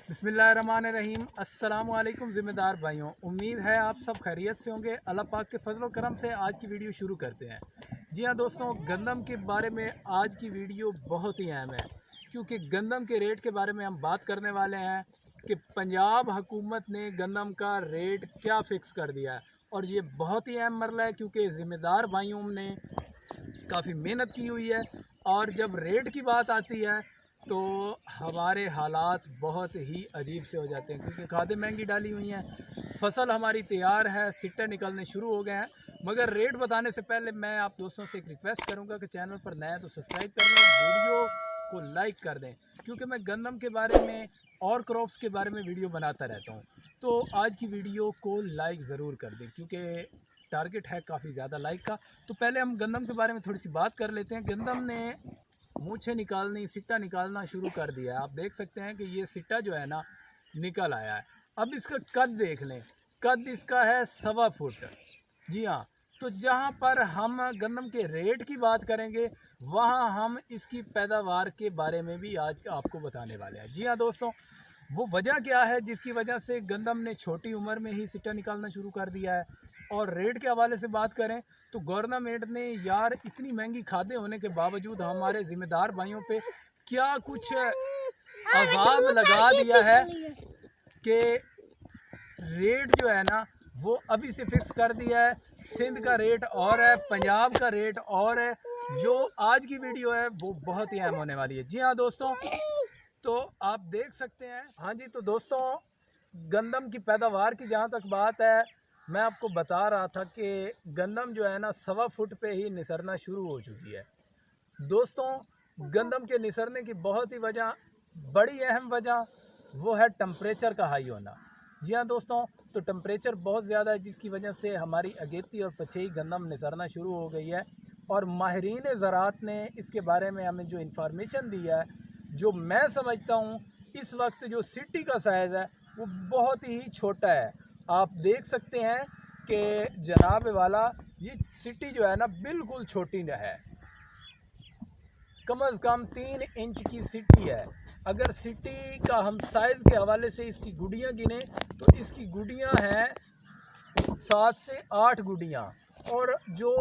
बिस्मिल्लाहिर्रहमानिर्रहीम। अस्सलाम वालेकुम ज़िम्मेदार भाइयों, उम्मीद है आप सब खैरियत से होंगे। अल्लाह पाक के फजल करम से आज की वीडियो शुरू करते हैं। जी हाँ दोस्तों, गंदम के बारे में आज की वीडियो बहुत ही अहम है, क्योंकि गंदम के रेट के बारे में हम बात करने वाले हैं कि पंजाब हुकूमत ने गंदम का रेट क्या फ़िक्स कर दिया है। और ये बहुत ही अहम मरला है, क्योंकि ज़िम्मेदार भाइयों ने काफ़ी मेहनत की हुई है। और जब रेट की बात आती है तो हमारे हालात बहुत ही अजीब से हो जाते हैं, क्योंकि खादें महंगी डाली हुई हैं, फसल हमारी तैयार है, सिट्टे निकलने शुरू हो गए हैं। मगर रेट बताने से पहले मैं आप दोस्तों से एक रिक्वेस्ट करूंगा कि चैनल पर नया तो सब्सक्राइब कर लें, वीडियो को लाइक कर दें, क्योंकि मैं गंदम के बारे में और क्रॉप्स के बारे में वीडियो बनाता रहता हूँ। तो आज की वीडियो को लाइक ज़रूर कर दें, क्योंकि टारगेट है काफ़ी ज़्यादा लाइक का। तो पहले हम गंदम के बारे में थोड़ी सी बात कर लेते हैं। गंदम ने मूछें निकालनी, सिट्टा निकालना शुरू कर दिया है। आप देख सकते हैं कि ये सिट्टा जो है ना निकल आया है। अब इसका कद देख लें, कद इसका है 1.25 फुट। जी हाँ, तो जहाँ पर हम गंदम के रेट की बात करेंगे, वहाँ हम इसकी पैदावार के बारे में भी आज आपको बताने वाले हैं। जी हाँ दोस्तों, वो वजह क्या है जिसकी वजह से गंदम ने छोटी उम्र में ही सिट्टा निकालना शुरू कर दिया है। और रेट के हवाले से बात करें तो गवर्नमेंट ने यार इतनी महंगी खादें होने के बावजूद हमारे ज़िम्मेदार भाइयों पे क्या कुछ अज़ाब लगा दिया है कि रेट जो है ना वो अभी से फिक्स कर दिया है। सिंध का रेट और है, पंजाब का रेट और है। जो आज की वीडियो है वो बहुत ही अहम होने वाली है। जी हाँ दोस्तों, तो आप देख सकते हैं। हाँ जी, तो दोस्तों गंदम की पैदावार की जहाँ तक बात है, मैं आपको बता रहा था कि गंदम जो है ना 1.25 फुट पे ही निसरना शुरू हो चुकी है। दोस्तों गंदम के निसरने की बहुत ही वजह, बड़ी अहम वजह वो है टेम्परेचर का हाई होना। जी हाँ दोस्तों, तो टेम्परेचर बहुत ज़्यादा है, जिसकी वजह से हमारी अगेती और पछेई गंदम निसरना शुरू हो गई है। और माहिरीन ज़राअत ने इसके बारे में हमें जो इन्फॉर्मेशन दी है, जो मैं समझता हूँ इस वक्त जो सिट्टी का साइज़ है वो बहुत ही छोटा है। आप देख सकते हैं कि जनाब वाला ये सिट्टी जो है ना बिल्कुल छोटी है, कम अज़ कम 3 इंच की सिट्टी है। अगर सिट्टी का हम साइज़ के हवाले से इसकी गुड़ियाँ गिने तो इसकी गुड़ियाँ हैं 7 से 8 गुड़ियाँ। और जो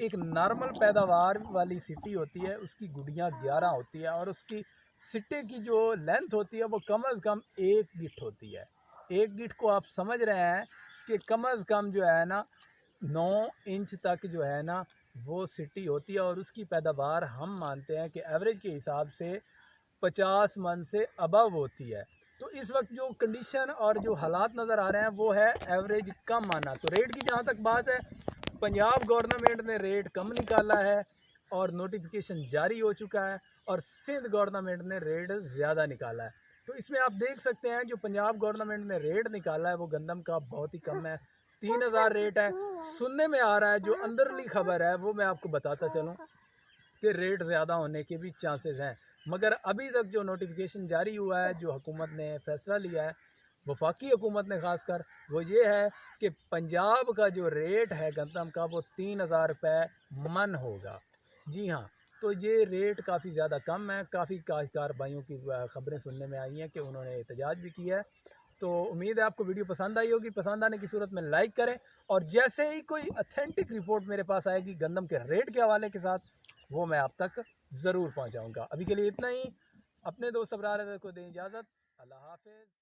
एक नॉर्मल पैदावार वाली सिट्टी होती है उसकी गुड़ियाँ 11 होती है। और उसकी सिट्टे की जो लेंथ होती है वो कम अज़ कम 1 गिट होती है। 1 गिट को आप समझ रहे हैं कि कम अज़ कम जो है ना 9 इंच तक जो है ना वो सिट्टी होती है। और उसकी पैदावार हम मानते हैं कि एवरेज के हिसाब से 50 मन से अबव होती है। तो इस वक्त जो कंडीशन और जो हालात नज़र आ रहे हैं वो है एवरेज कम आना। तो रेट की जहाँ तक बात है, पंजाब गवर्नमेंट ने रेट कम निकाला है और नोटिफिकेशन जारी हो चुका है। और सिंध गवर्नमेंट ने रेट ज़्यादा निकाला है। तो इसमें आप देख सकते हैं जो पंजाब गवर्नमेंट ने रेट निकाला है वो गंदम का बहुत ही कम है, 3000 रेट है। सुनने में आ रहा है, जो अंदरली खबर है वो मैं आपको बताता चलूँ कि रेट ज़्यादा होने के भी चांसेस हैं। मगर अभी तक जो नोटिफिकेशन जारी हुआ है, जो हुकूमत ने फ़ैसला लिया है, वफाकी हुकूमत ने ख़ासकर, वो ये है कि पंजाब का जो रेट है गंदम का वो 3000 रुपये मन होगा। जी हाँ, तो ये रेट काफ़ी ज़्यादा कम है। काफ़ी काश्तकार भाइयों की ख़बरें सुनने में आई हैं कि उन्होंने एहतजाज भी किया है। तो उम्मीद है आपको वीडियो पसंद आई होगी। पसंद आने की सूरत में लाइक करें, और जैसे ही कोई ऑथेंटिक रिपोर्ट मेरे पास आएगी गंदम के रेट के हवाले के साथ, वो मैं आप तक ज़रूर पहुंचाऊंगा। अभी के लिए इतना ही। अपने दोस्त अबरार को दें इजाज़त। अल्लाह हाफ़िज़।